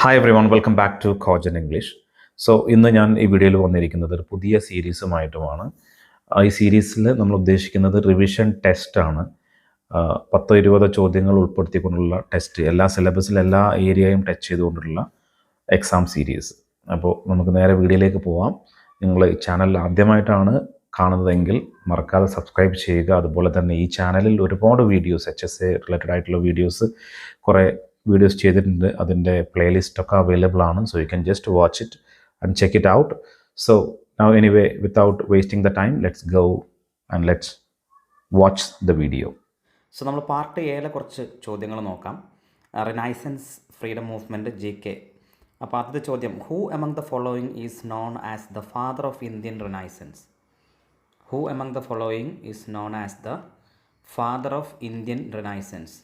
Hi everyone, welcome back to കോജൻ English. So ഇന്ന് ഞാൻ ഈ വീഡിയോയിൽ വന്നിരിക്കുന്നത് ഒരു പുതിയ സീരീസുമായിട്ടുമാണ്. ഈ സീരീസിൽ നമ്മൾ ഉദ്ദേശിക്കുന്നത് റിവിഷൻ ടെസ്റ്റാണ്. 10-20 ചോദ്യങ്ങൾ ഉൾപ്പെടുത്തിക്കൊണ്ടുള്ള ടെസ്റ്റ്, എല്ലാ സിലബസിൽ എല്ലാ ഏരിയയും ടച്ച് ചെയ്തുകൊണ്ടുള്ള എക്സാം സീരീസ്. അപ്പോൾ നമുക്ക് നേരെ വീഡിയോയിലേക്ക് പോവാം. നിങ്ങൾ ഈ ചാനൽ ആദ്യമായിട്ടാണ് കാണുന്നതെങ്കിൽ മറക്കാതെ സബ്സ്ക്രൈബ് ചെയ്യുക. അതുപോലെ തന്നെ ഈ ചാനലിൽ ഒരുപാട് വീഡിയോസ്, HSA റിലേറ്റഡ് ആയിട്ടുള്ള കുറേ വീഡിയോസ് ചെയ്തിട്ടുണ്ട്. അതിൻ്റെ പ്ലേലിസ്റ്റൊക്കെ അവൈലബിൾ ആണ്. So you can just watch it and check it out. So now anyway, without wasting the time, let's go and let's watch the video. So നമ്മൾ പാർട്ട് എയിലെ കുറച്ച് ചോദ്യങ്ങൾ നോക്കാം. Renaissance, freedom movement, GK. അപ്പോൾ ആദ്യത്തെ ചോദ്യം, who among the following is known as the father of Indian renaissance? Who among the following is known as the father of Indian renaissance?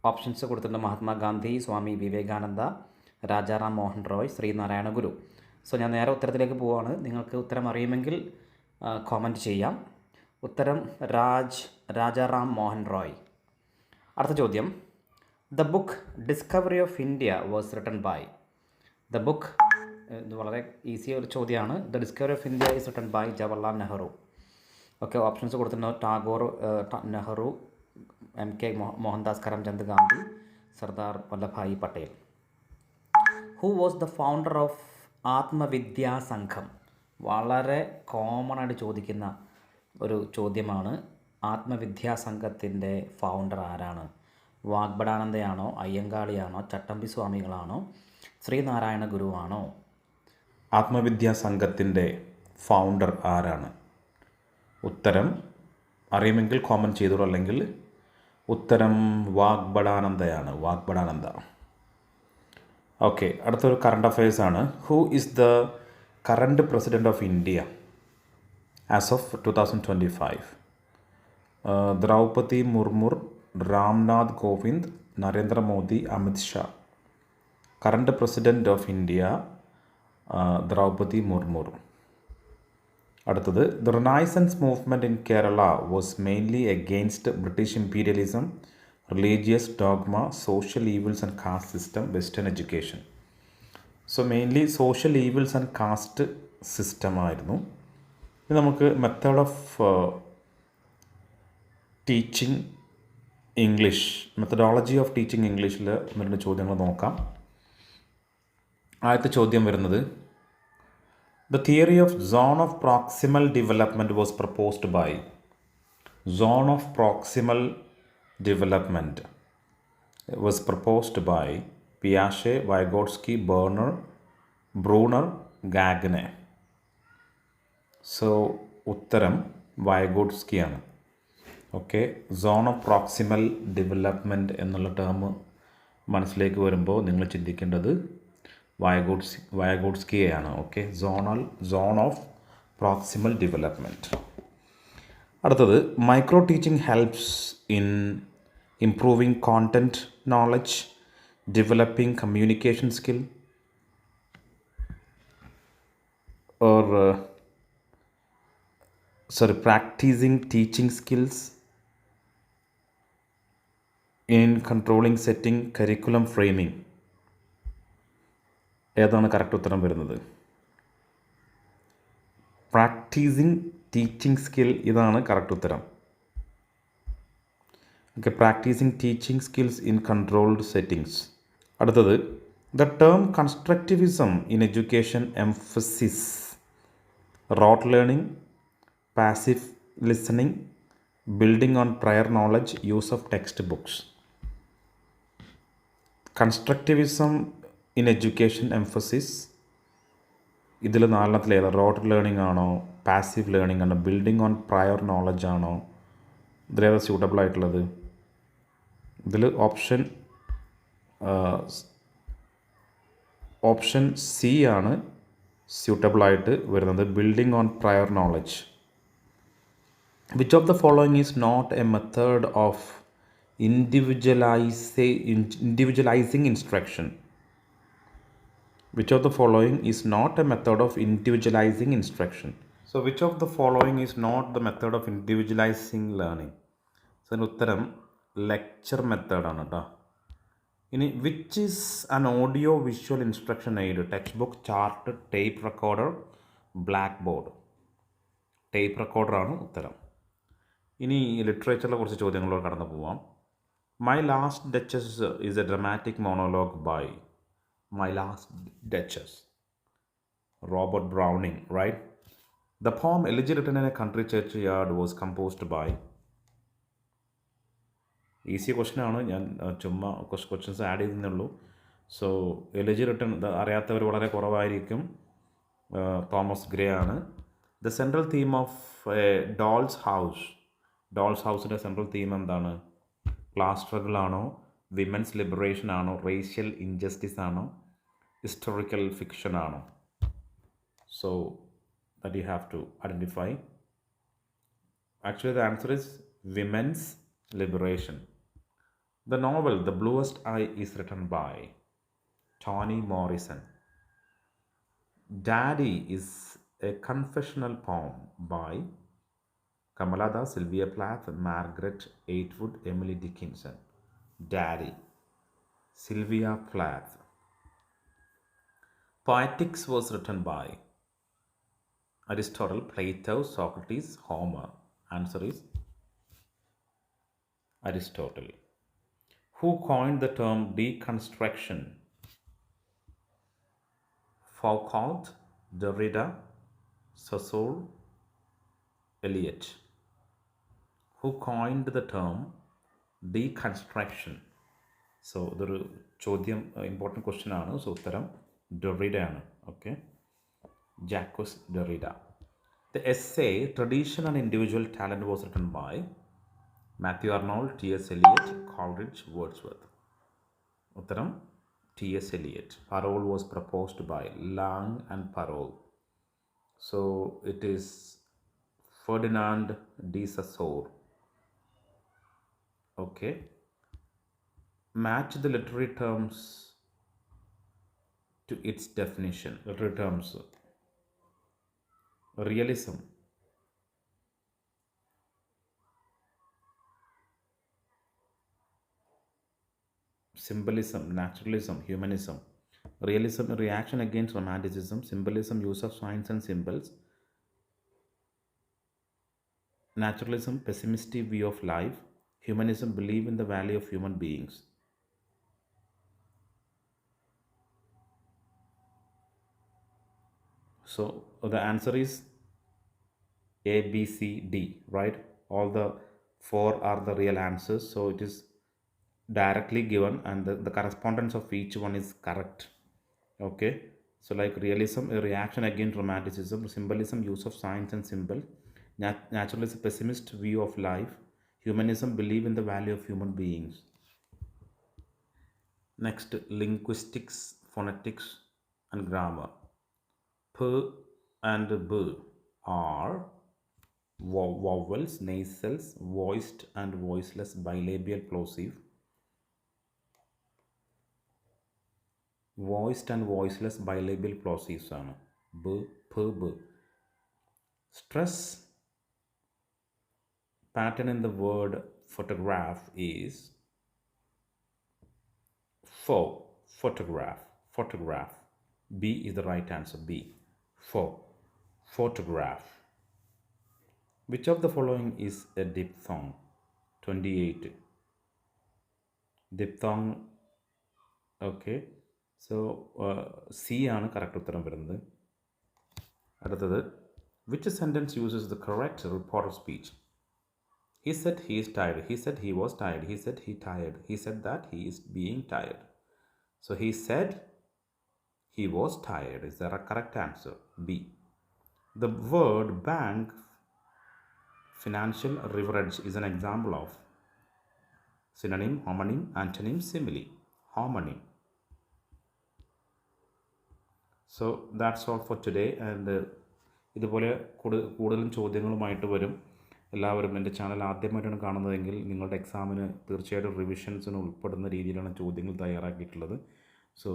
Options കൊടുത്തിട്ടുണ്ട്. മഹാത്മാഗാന്ധി, സ്വാമി വിവേകാനന്ദ, രാജാറാം മോഹൻ റോയ്, ശ്രീനാരായണ ഗുരു. So ഞാൻ നേരെ ഉത്തരത്തിലേക്ക് പോവുകയാണ്. നിങ്ങൾക്ക് ഉത്തരം അറിയുമെങ്കിൽ കോമൻറ്റ് ചെയ്യാം. ഉത്തരം രാജാറാം മോഹൻ റോയ്. അടുത്ത ചോദ്യം, the book discovery of India was written by. The book, ഇത് വളരെ ഈസി ഒരു ചോദ്യമാണ്. The discovery of India is written by Jawaharlal Nehru. Okay, options കൊടുത്തിട്ടുണ്ട്. Tagore, Nehru, MK Mohandas Karamchand Gandhi, Sardar Vallabhbhai Patel. Who was the founder of Atmavidya Sangham? വളരെ കോമൺ ആയിട്ട് ചോദിക്കുന്ന ഒരു ചോദ്യമാണ്. ആത്മവിദ്യാ സംഘത്തിൻ്റെ ഫൗണ്ടർ ആരാണ്? വാഗ്ബടാനന്ദയാണോ, അയ്യങ്കാളിയാണോ, ചട്ടമ്പി സ്വാമികളാണോ, ശ്രീനാരായണ ഗുരുവാണോ? ആത്മവിദ്യാ സംഘത്തിൻ്റെ ഫൗണ്ടർ ആരാണ്? ഉത്തരം അറിയുമെങ്കിൽ കോമൻറ്റ് ചെയ്തോളൂ, അല്ലെങ്കിൽ ഉത്തരം വാഗ്ബടാനന്ദയാണ്. വാഗ്ബടാനന്ദ. ഓക്കെ, അടുത്തൊരു കറണ്ട് അഫയേഴ്സ് ആണ്. Who is the current president of India as of 2025? Droupadi Murmu, Ramnath Kovind, Narendra Modi, Amit Shah. Current president of India Droupadi Murmu. അടുത്തത്, the renaissance movement in Kerala was mainly against British imperialism, religious dogma, social evils and caste system, western education. So mainly social evils and caste സിസ്റ്റമായിരുന്നു. ഇത് നമുക്ക് method of teaching English, methodology of teaching ഇംഗ്ലീഷിൽ 1-2 ചോദ്യങ്ങൾ നോക്കാം. ആദ്യത്തെ ചോദ്യം വരുന്നത്, the theory of zone of proximal development was proposed by. Zone of proximal development was proposed by Piaget, Vygotsky, Brunner, Gagne. So ഉത്തരം വൈഗോട്സ്കി ആണ്. Okay, zone of proximal development എന്നുള്ള term മനസ്സിലേക്ക് വരുമ്പോൾ നിങ്ങൾ ചിന്തിക്കേണ്ടത് വയഗോട്സ്കിയെയാണ്. Okay, zone of proximal development. അടുത്തത്, micro teaching helps in improving content knowledge, developing communication skill, practising teaching skills, in controlling setting, curriculum framing. ഏതാണ് കറക്റ്റ് ഉത്തരം വരുന്നത്? പ്രാക്ടീസിങ് ടീച്ചിങ് സ്കിൽ, ഇതാണ് കറക്റ്റ് ഉത്തരം. Okay, practising teaching skills in controlled settings. അടുത്തത്, the term constructivism in education emphasis rote learning, passive listening, building on prior knowledge, use of text books. Constructivism in education emphasis, ഇതിൽ 4 ഏതാ? Rote learning ആണോ, passive learning ആണോ, building on prior knowledge ആണോ? ഇതിലേതാ suitable ആയിട്ടുള്ളത്? ഇതിൽ option C ആണ് സ്യൂട്ടബിളായിട്ട് വരുന്നത്, building on prior knowledge. Which of the following is not a method of individualizing instruction? Which of the following is not a method of individualizing instruction? So which of the following is not the method of individualizing learning? So ഉത്തരം lecture method ആണ് കേട്ടോ. ഇനി which is an audio visual instruction aid? Textbook, chart, tape recorder, blackboard. Tape റെക്കോർഡറാണ് ഉത്തരം. ഇനി ലിറ്ററേച്ചറിലെ കുറച്ച് ചോദ്യങ്ങളോട് കടന്നു പോവാം. My last duchess is a dramatic monologue by my last duchess, Robert Browning, right? The poem Elegy written in a country churchyard was composed by. Easy ക്വസ്റ്റ്യനാണ്, ഞാൻ ചുമ്മാ ക്വസ്റ്റ്യൻസ് ആഡ് ചെയ്തേ ഉള്ളൂ. സോ എലജി റിട്ടൺ അറിയാത്തവർ വളരെ കുറവായിരിക്കും. Thomas Gray ആണ്. The central theme of a doll's house. Doll's ഹൗസിൻ്റെ സെൻട്രൽ തീം എന്താണ്? ക്ലാസ് സ്ട്രഗിൾ ആണോ, വിമൻസ് ലിബറേഷൻ ആണോ, റേഷ്യൽ ഇൻജസ്റ്റിസ് ആണോ, ഹിസ്റ്റോറിക്കൽ ഫിക്ഷൻ ആണോ? So that you have to identify. Actually, the answer is women's liberation. The novel The Bluest Eye is written by Toni Morrison. Daddy is a confessional poem by Kamala Das, Sylvia Plath, Margaret Atwood, Emily Dickinson. Daddy, Sylvia Plath. Poetics was written by Aristotle, Plato, Socrates, Homer. Answer is Aristotle. Who coined the term deconstruction? Foucault, Derrida, Saussure, Eliot. Who coined the term deconstruction? So ഇതൊരു ചോദ്യം, important question ആണ്. So ഉത്തരം Derrida ആണ്. Okay, Jacques Derrida. The essay Tradition and Individual Talent was written by Matthew Arnold, T.S. Eliot, Coleridge, Wordsworth. Uttaram T.S. Eliot. Parole was proposed by Lang and Parole. So it is Ferdinand de Saussure. Okay. Match the literary terms to its definition. Literary terms. Realism, symbolism, naturalism, humanism. Realism, reaction against romanticism. Symbolism, use of signs and symbols. Naturalism, pessimistic view of life. Humanism, belief in the value of human beings. So the answer is A, B, C, D, right? All the four are the real answers. So it is directly given and the correspondence of each one is correct. Okay, so like realism, a reaction against romanticism. Symbolism, use of signs and symbols. Naturalism, pessimist view of life. Humanism, belief in the value of human beings. Next, linguistics, phonetics and grammar. P and B are vowels, nasals, voiced and voiceless, bilabial, plosive. Voiced and voiceless, bilabial, plosives ആണ്. B, P, B. Stress pattern in the word photograph is photograph. Photograph. B is the right answer. B. Photograph. Which of the following is a diphthong? 28. Diphthong. Okay. So C ആണ് correct ഉത്തരം വരുന്നത്. അടുത്തത്, which sentence uses the correct report of speech? He said he is tired. He said he was tired. He said he tired. He said that he is being tired. So he said he was tired. Is there a correct answer? B. The word bank, financial leverage is an example of synonym, homonym, antonym, simile. Homonym. So that's all for today. And ഇതുപോലെ കൂടുതലും ചോദ്യങ്ങളുമായിട്ട് വരും. എല്ലാവരും എൻ്റെ channel ആദ്യമായിട്ടാണ് കാണുന്നതെങ്കിൽ നിങ്ങളുടെ എക്സാമിന് തീർച്ചയായിട്ടും റിവിഷൻസിന് ഉൾപ്പെടുന്ന രീതിയിലാണ് ചോദ്യങ്ങൾ തയ്യാറാക്കിയിട്ടുള്ളത്. സോ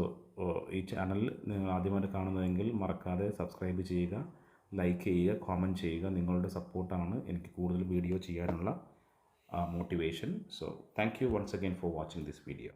ഈ ചാനൽ നിങ്ങൾ ആദ്യമായിട്ട് കാണുന്നതെങ്കിൽ മറക്കാതെ സബ്സ്ക്രൈബ് ചെയ്യുക, ലൈക്ക് ചെയ്യുക, കോമൻറ്റ് ചെയ്യുക. നിങ്ങളുടെ സപ്പോർട്ടാണ് എനിക്ക് കൂടുതൽ വീഡിയോ ചെയ്യാനുള്ള motivation. So thank you once again for watching this video.